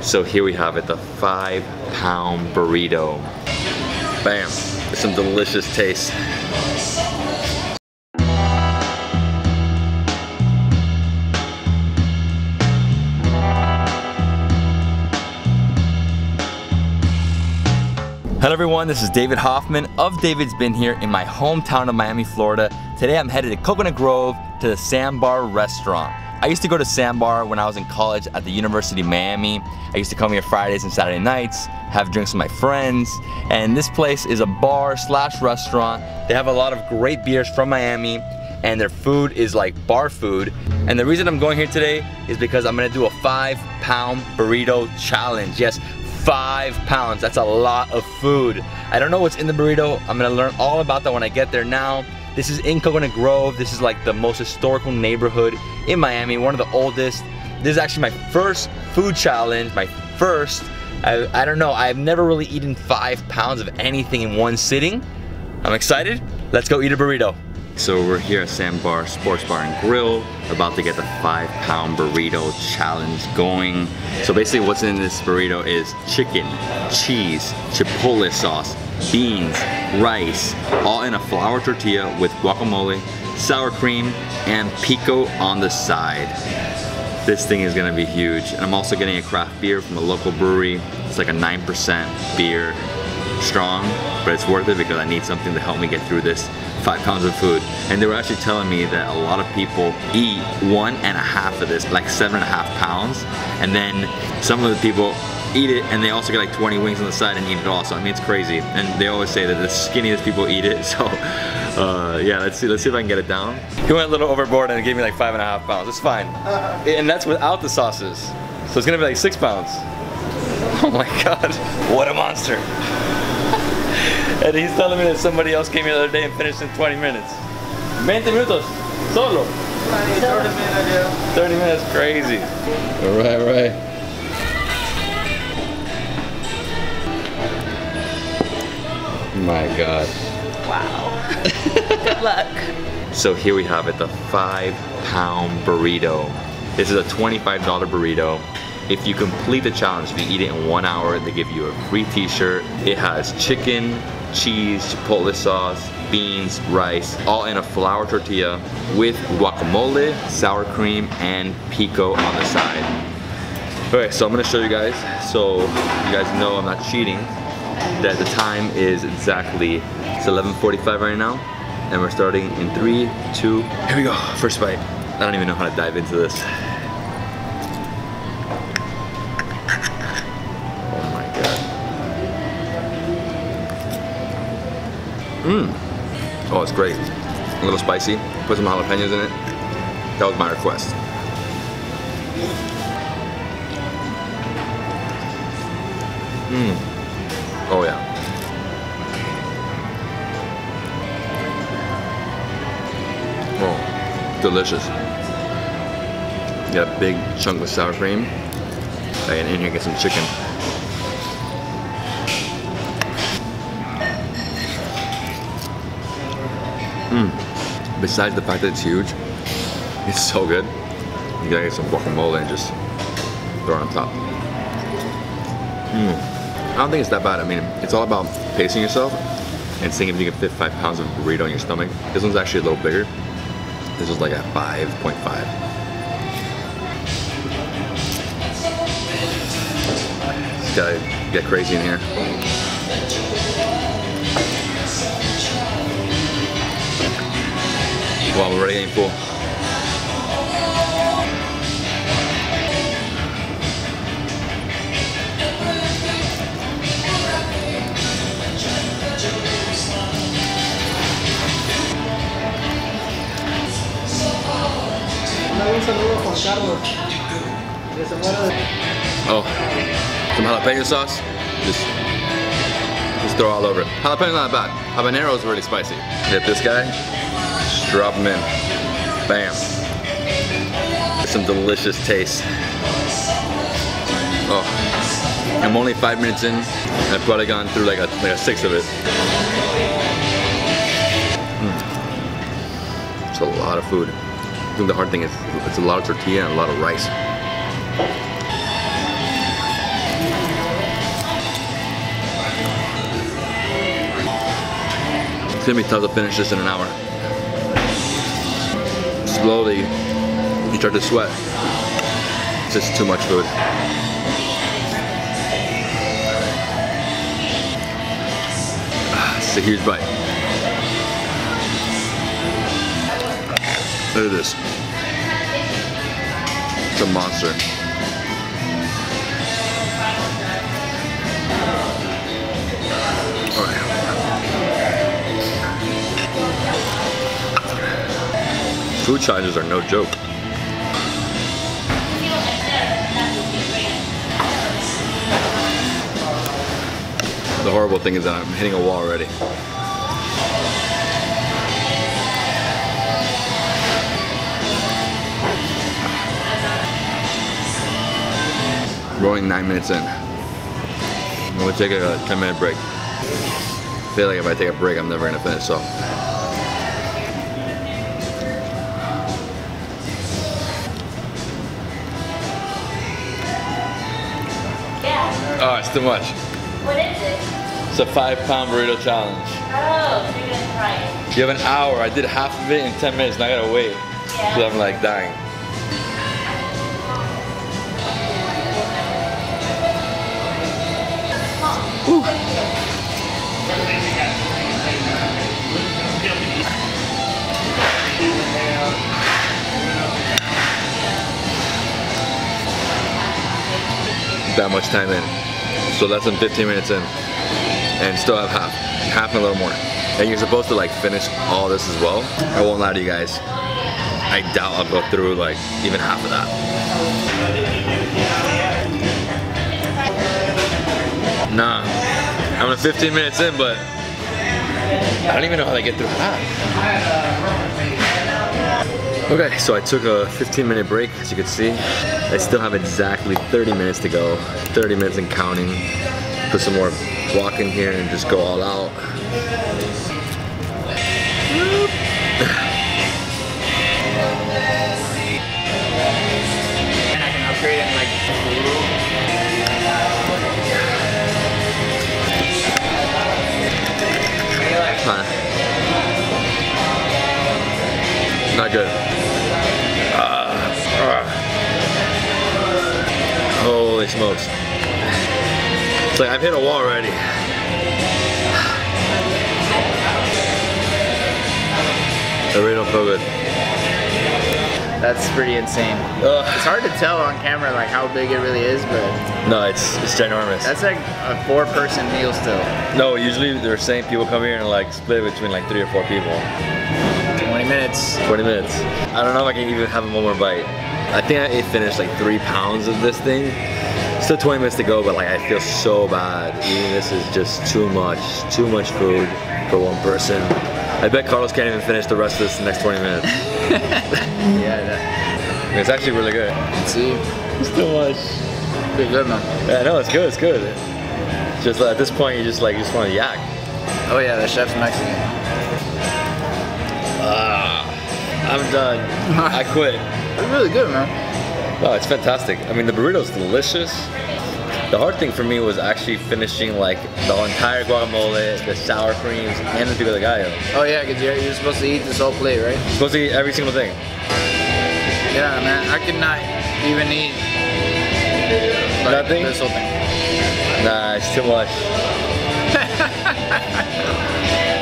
So here we have it, the 5-pound burrito. Bam, some delicious taste. Hello everyone, this is David Hoffman of Davidsbeenhere in my hometown of Miami, Florida. Today I'm headed to Coconut Grove to the Sandbar restaurant. I used to go to Sandbar when I was in college at the University of Miami. I used to come here Fridays and Saturday nights, have drinks with my friends, and this place is a bar/restaurant. They have a lot of great beers from Miami, and their food is like bar food. And the reason I'm going here today is because I'm gonna do a 5-pound burrito challenge. Yes, 5 pounds, that's a lot of food. I don't know what's in the burrito. I'm gonna learn all about that when I get there now. This is in Coconut Grove. This is like the most historical neighborhood in Miami, one of the oldest. This is actually my first food challenge, my first. I don't know, I've never really eaten 5 pounds of anything in one sitting. I'm excited, let's go eat a burrito. So we're here at Sandbar Sports Bar and Grill, about to get the 5-pound burrito challenge going. So basically what's in this burrito is chicken, cheese, Chipotle sauce, beans, rice, all in a flour tortilla with guacamole, sour cream, and Pico on the side. This thing is gonna be huge. And I'm also getting a craft beer from a local brewery. It's like a 9% beer, strong, but it's worth it because I need something to help me get through this 5 pounds of food. And they were actually telling me that a lot of people eat 1.5 of this, like 7.5 pounds, and then some of the people eat it and they also get like 20 wings on the side and eat it all. So I mean, it's crazy. And they always say that the skinniest people eat it. So yeah, let's see if I can get it down. He went a little overboard and gave me like 5.5 pounds. It's fine. And that's without the sauces. So it's gonna be like 6 pounds. Oh my God, what a monster. And he's telling me that somebody else came here the other day and finished in 20 minutes. 20 minutos, solo. 30 minutes, yeah. 30 minutes, crazy. All right. My God. Wow. Good luck. So here we have it, the 5-pound burrito. This is a $25 burrito. If you complete the challenge, if you eat it in 1 hour, they give you a free t-shirt. It has chicken, cheese, Chipotle sauce, beans, rice, all in a flour tortilla with guacamole, sour cream, and Pico on the side. Okay, so I'm gonna show you guys. So you guys know I'm not cheating. That the time is exactly, it's 11:45 right now. And we're starting in 3, 2, here we go, first bite. I don't even know how to dive into this. Oh, it's great. A little spicy. Put some jalapenos in it. That was my request. Oh yeah. Oh, delicious. Got a big chunk of sour cream. And in here get some chicken. Besides the fact that it's huge, it's so good. You gotta get some guacamole and just throw it on top. I don't think it's that bad. I mean, it's all about pacing yourself and seeing if you can fit 5 pounds of burrito in your stomach. This one's actually a little bigger. This is like a 5.5. Just gotta get crazy in here. Wow, we're already getting full. Oh, some jalapeno sauce. Just throw all over it. Jalapeno's not bad. Habanero is really spicy. Get this guy. Just drop them in. Bam. Some delicious taste. Oh, I'm only 5 minutes in. I've probably gone through like a 6 of it. It's a lot of food. I think the hard thing is it's a lot of tortilla and a lot of rice. It's gonna be tough to finish this in an hour. Slowly, you start to sweat. It's just too much food. It's a huge bite. Look at this. It's a monster. All right. Food challenges are no joke. The horrible thing is that I'm hitting a wall already. We're only 9 minutes in. I'm gonna take a 10-minute break. I feel like if I take a break, I'm never gonna finish, so. Oh, it's too much. What is it? It's a 5-pound burrito challenge. Oh, so you're gonna try it. You have an hour. I did half of it in 10 minutes, and I gotta wait. Yeah. So I'm like dying. Ooh. That much time in. So less than 15 minutes in. And still have half and a little more. And you're supposed to like finish all this as well. I won't lie to you guys. I doubt I'll go through like even half of that. Nah, I'm at 15 minutes in, but I don't even know how to get through half. Okay, so I took a 15-minute break, as you can see. I still have exactly 30 minutes to go. 30 minutes and counting. Put some more walk in here and just go all out. And I can upgrade it like Not good. Holy smokes. It's like I've hit a wall already. It really don't feel good. that's pretty insane. It's hard to tell on camera like how big it really is, but No, it's ginormous. that's like a 4-person meal still. No, usually they're saying people come here and like split between like 3 or 4 people. 20 minutes. 20 minutes. I don't know if I can even have one more bite. I think I finished like 3 pounds of this thing. Still 20 minutes to go, but like I feel so bad. Eating this is just too much food for one person. I bet Carlos can't even finish the rest of this in the next 20 minutes. Yeah, It's actually really good. let's see. It's too much. Pretty good, man. Yeah, no, it's good, it's good. It's just at this point you just want to yak. Oh yeah, the chef's Mexican. I'm done. I quit. It's really good, man. Oh, it's fantastic. I mean, the burrito's delicious. The hard thing for me was actually finishing like the entire guacamole, the sour creams, and the pico de gallo. Oh yeah, because you're supposed to eat this whole plate, right? You're supposed to eat every single thing. Yeah, man. I could not even eat like, Nothing? this whole thing. Nah, it's too much.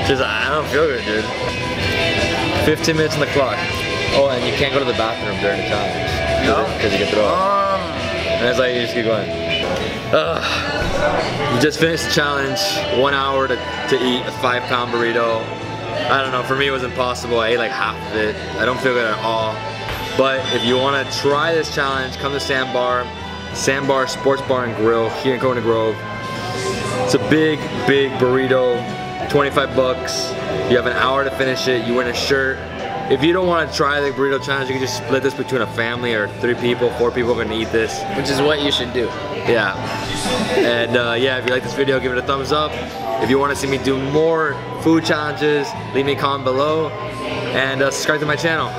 Just, I don't feel good, dude. 15 minutes on the clock. Oh, and you can't go to the bathroom during the challenge. No? Because you can throw up. And it's like, you just keep going. We just finished the challenge. 1 hour to eat a 5-pound burrito. I don't know, for me it was impossible. I ate like half of it. I don't feel good at all. But if you want to try this challenge, come to Sandbar Sports Bar and Grill here in Coconut Grove. It's a big burrito, 25 bucks. You have an hour to finish it. You win a shirt. If you don't want to try the burrito challenge, you can just split this between a family or 3 people, 4 people are going to eat this. Which is what you should do. Yeah. And yeah, if you like this video, give it a thumbs up. If you want to see me do more food challenges, leave me a comment below. And subscribe to my channel.